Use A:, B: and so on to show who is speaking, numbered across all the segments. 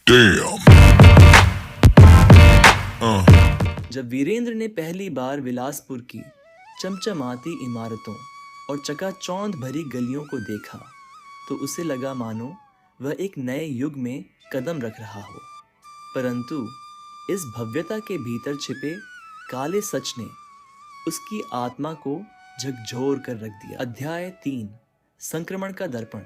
A: Damn.
B: जब वीरेंद्र ने पहली बार विलासपुर की चमचमाती इमारतों और चकाचौंध भरी गलियों को देखा तो उसे लगा मानो वह एक नए युग में कदम रख रहा हो। परंतु इस भव्यता के भीतर छिपे काले सच ने उसकी आत्मा को झकझोर कर रख दिया। अध्याय 3, संक्रमण का दर्पण।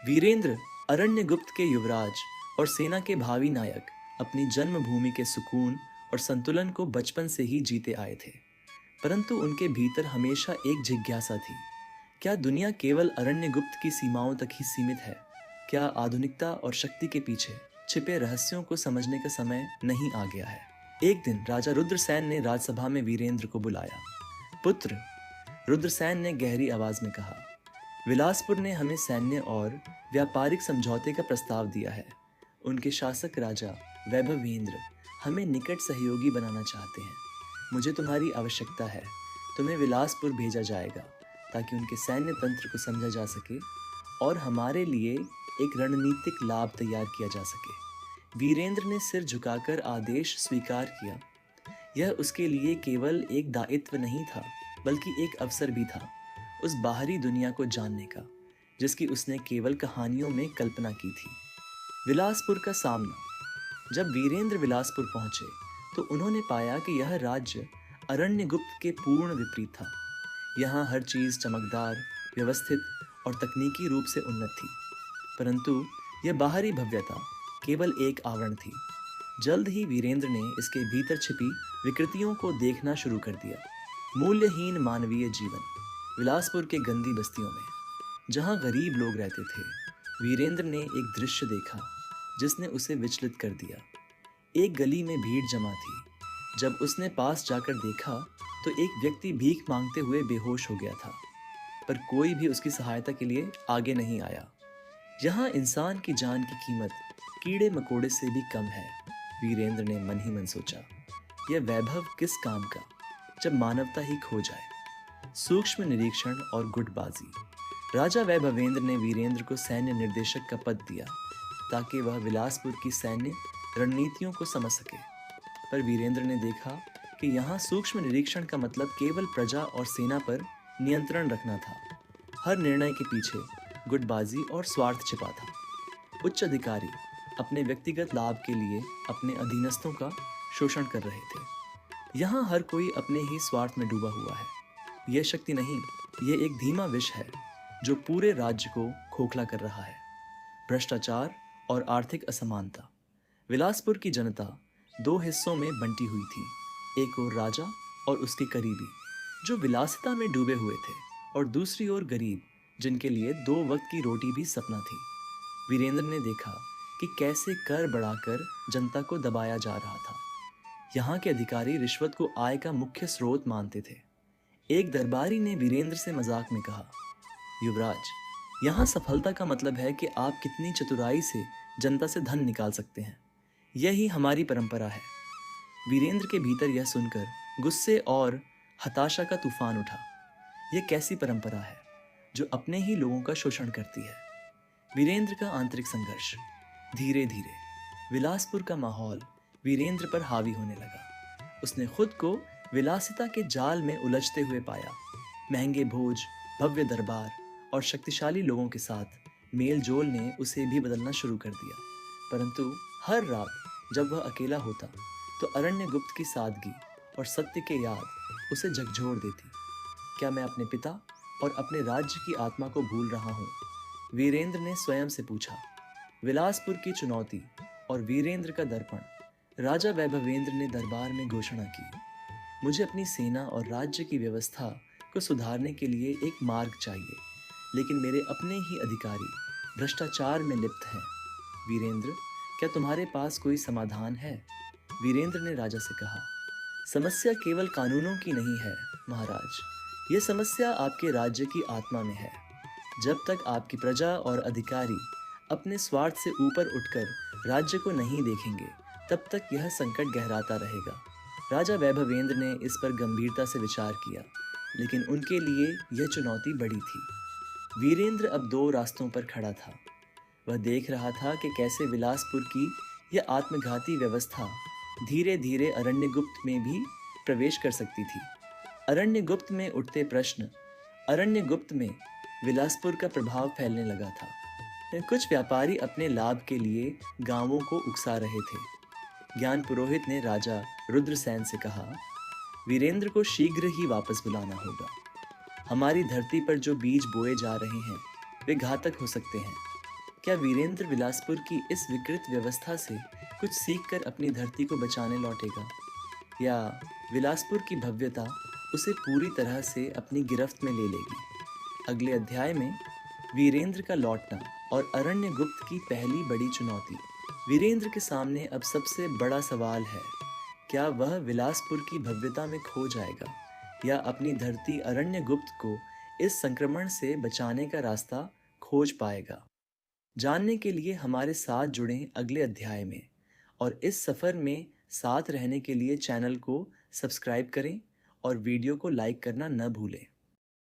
B: वीरेंद्र अरण्यगुप्त के युवराज और सेना के भावी नायक अपनी जन्मभूमि के सुकून और संतुलन को बचपन से ही जीते आए थे। परंतु उनके भीतर हमेशा एक जिज्ञासा थी, क्या दुनिया केवल अरण्यगुप्त की सीमाओं तक ही सीमित है? क्या आधुनिकता और शक्ति के पीछे छिपे रहस्यों को समझने का समय नहीं आ गया है? एक दिन राजा रुद्रसेन ने राजसभा में वीरेंद्र को बुलाया। पुत्र, रुद्रसेन ने गहरी आवाज में कहा, विलासपुर ने हमें सैन्य और व्यापारिक समझौते का प्रस्ताव दिया है। उनके शासक राजा वैभवेंद्र हमें निकट सहयोगी बनाना चाहते हैं। मुझे तुम्हारी आवश्यकता है। तुम्हें विलासपुर भेजा जाएगा ताकि उनके सैन्य तंत्र को समझा जा सके और हमारे लिए एक रणनीतिक लाभ तैयार किया जा सके। वीरेंद्र ने सिर झुकाकर आदेश स्वीकार किया। यह उसके लिए केवल एक दायित्व नहीं था, बल्कि एक अवसर भी था उस बाहरी दुनिया को जानने का जिसकी उसने केवल कहानियों में कल्पना की थी। विलासपुर का सामना। जब वीरेंद्र विलासपुर पहुंचे तो उन्होंने पाया कि यह राज्य अरण्यगुप्त के पूर्ण विपरीत था। यहाँ हर चीज़ चमकदार, व्यवस्थित और तकनीकी रूप से उन्नत थी, परंतु यह बाहरी भव्यता केवल एक आवरण थी। जल्द ही वीरेंद्र ने इसके भीतर छिपी विकृतियों को देखना शुरू कर दिया। मूल्यहीन मानवीय जीवन। विलासपुर के गंदी बस्तियों में जहाँ गरीब लोग रहते थे, वीरेंद्र ने एक दृश्य देखा जिसने उसे विचलित कर दिया। एक गली में भीड़ जमा थी। जब उसने पास जाकर देखा तो एक व्यक्ति भीख मांगते हुए बेहोश हो गया था, पर कोई भी उसकी सहायता के लिए आगे नहीं आया। यहाँ इंसान की जान की कीमत कीड़े मकोड़े से भी कम है, वीरेंद्र ने मन ही मन सोचा। यह वैभव किस काम का जब मानवता ही खो जाए। सूक्ष्म निरीक्षण और गुटबाजी। राजा वैभवेंद्र ने वीरेंद्र को सैन्य निर्देशक का पद दिया ताकि वह विलासपुर की सैन्य रणनीतियों को समझ सके। पर वीरेंद्र ने देखा कि यहाँ सूक्ष्म निरीक्षण का मतलब केवल प्रजा और सेना पर नियंत्रण रखना था। हर निर्णय के पीछे गुटबाजी और स्वार्थ छिपा था। उच्च अधिकारी अपने व्यक्तिगत लाभ के लिए अपने अधीनस्थों का शोषण कर रहे थे। यहाँ हर कोई अपने ही स्वार्थ में डूबा हुआ है। यह शक्ति नहीं, यह एक धीमा विष है जो पूरे राज्य को खोखला कर रहा है। भ्रष्टाचार और आर्थिक असमानता। विलासपुर की जनता दो हिस्सों में बंटी हुई थी। एक ओर राजा और उसके करीबी जो विलासिता में डूबे हुए थे, और दूसरी ओर गरीब जिनके लिए 2 वक्त की रोटी भी सपना थी। वीरेंद्र ने देखा कि कैसे कर बढ़ाकर जनता को दबाया जा रहा था। यहाँ के अधिकारी रिश्वत को आय का मुख्य स्रोत मानते थे। एक दरबारी ने वीरेंद्र से मजाक में कहा, युवराज, यहाँ सफलता का मतलब है कि आप कितनी चतुराई से जनता से धन निकाल सकते हैं। यही हमारी परंपरा है। वीरेंद्र के भीतर यह सुनकर गुस्से और हताशा का तूफान उठा। यह कैसी परंपरा है जो अपने ही लोगों का शोषण करती है? वीरेंद्र का आंतरिक संघर्ष। धीरे धीरे विलासपुर का माहौल वीरेंद्र पर हावी होने लगा। उसने खुद को विलासिता के जाल में उलझते हुए पाया। महंगे भोज, भव्य दरबार और शक्तिशाली लोगों के साथ मेल जोल ने उसे भी बदलना शुरू कर दिया। परंतु हर रात जब वह अकेला होता तो अरण्यगुप्त की सादगी और सत्य के याद उसे झकझोर देती। क्या मैं अपने पिता और अपने राज्य की आत्मा को भूल रहा हूँ? वीरेंद्र ने स्वयं से पूछा। विलासपुर की चुनौती और वीरेंद्र का दर्पण। राजा वैभवेंद्र ने दरबार में घोषणा की, मुझे अपनी सेना और राज्य की व्यवस्था को सुधारने के लिए एक मार्ग चाहिए, लेकिन मेरे अपने ही अधिकारी भ्रष्टाचार में लिप्त हैं। वीरेंद्र, क्या तुम्हारे पास कोई समाधान है? वीरेंद्र ने राजा से कहा, समस्या केवल कानूनों की नहीं है महाराज, यह समस्या आपके राज्य की आत्मा में है। जब तक आपकी प्रजा और अधिकारी अपने स्वार्थ से ऊपर उठकर राज्य को नहीं देखेंगे, तब तक यह संकट गहराता रहेगा। राजा वैभवेंद्र ने इस पर गंभीरता से विचार किया, लेकिन उनके लिए यह चुनौती बड़ी थी। वीरेंद्र अब 2 रास्तों पर खड़ा था। वह देख रहा था कि कैसे विलासपुर की यह आत्मघाती व्यवस्था धीरे धीरे अरण्यगुप्त में भी प्रवेश कर सकती थी। अरण्यगुप्त में उठते प्रश्न, अरण्यगुप्त में विलासपुर का प्रभाव फैलने लगा था। कुछ व्यापारी अपने लाभ के लिए गांवों को उकसा रहे थे। ज्ञान पुरोहित ने राजा रुद्रसेन से कहा, वीरेंद्र को शीघ्र ही वापस बुलाना होगा। हमारी धरती पर जो बीज बोए जा रहे हैं वे घातक हो सकते हैं। क्या वीरेंद्र विलासपुर की इस विकृत व्यवस्था से कुछ सीखकर अपनी धरती को बचाने लौटेगा, या विलासपुर की भव्यता उसे पूरी तरह से अपनी गिरफ्त में ले लेगी? अगले अध्याय में वीरेंद्र का लौटना और अरण्यगुप्त की पहली बड़ी चुनौती। वीरेंद्र के सामने अब सबसे बड़ा सवाल है, क्या वह विलासपुर की भव्यता में खो जाएगा या अपनी धरती अरण्यगुप्त को इस संक्रमण से बचाने का रास्ता खोज पाएगा? जानने के लिए हमारे साथ जुड़ें अगले अध्याय में, और इस सफ़र में साथ रहने के लिए चैनल को सब्सक्राइब करें और वीडियो को लाइक करना न भूलें।